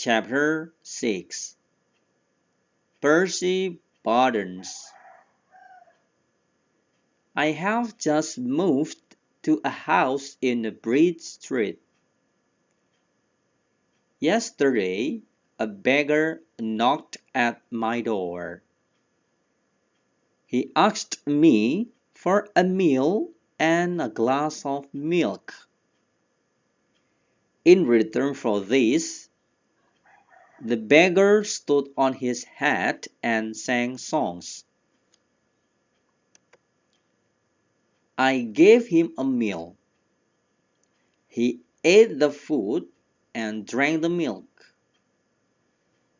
Chapter 6 Percy Buttons. I have just moved to a house in Bridge Street. Yesterday, a beggar knocked at my door. He asked me for a meal and a glass of milk. In return for this, the beggar stood on his head and sang songs. I gave him a meal. He ate the food and drank the milk.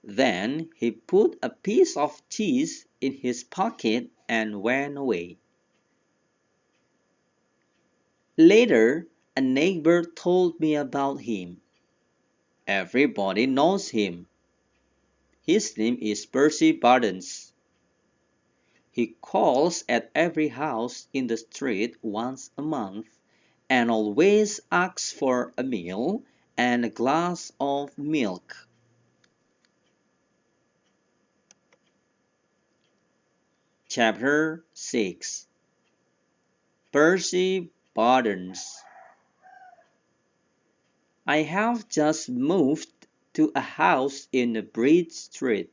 Then he put a piece of cheese in his pocket and went away. Later, a neighbor told me about him. Everybody knows him. His name is Percy Buttons. He calls at every house in the street once a month and always asks for a meal and a glass of milk. Chapter 6 Percy Buttons. I have just moved to a house in Bridge Street.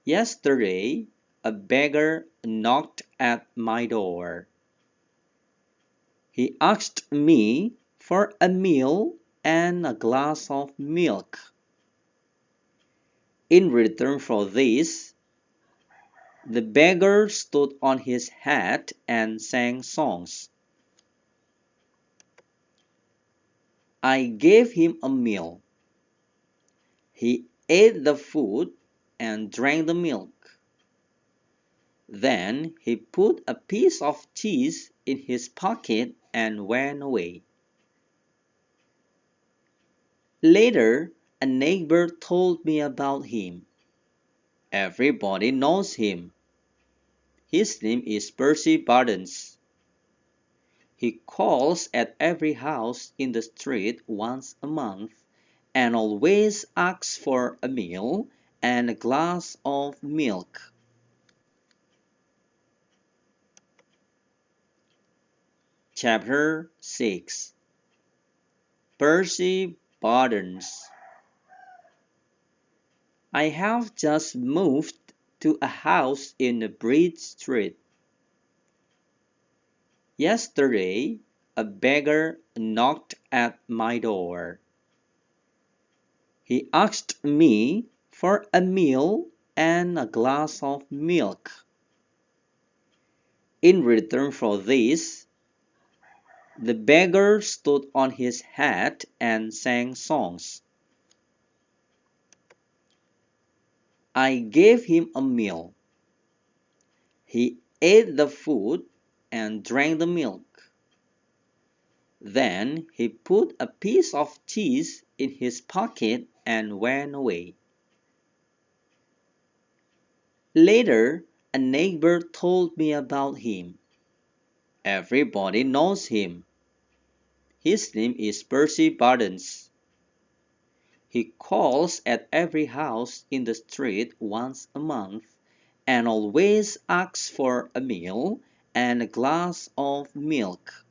Yesterday, a beggar knocked at my door. He asked me for a meal and a glass of milk. In return for this, the beggar stood on his head and sang songs. I gave him a meal. He ate the food and drank the milk. Then he put a piece of cheese in his pocket and went away. Later, a neighbor told me about him. Everybody knows him. His name is Percy Buttons. He calls at every house in the street once a month and always asks for a meal and a glass of milk. Chapter 6 Percy Buttons. I have just moved to a house in Bridge Street. Yesterday, a beggar knocked at my door. He asked me for a meal and a glass of milk. In return for this, the beggar stood on his head and sang songs. I gave him a meal. He ate the food and drank the milk. Then he put a piece of cheese in his pocket and went away. Later, a neighbor told me about him. Everybody knows him. His name is Percy Buttons. He calls at every house in the street once a month and always asks for a meal and a glass of milk.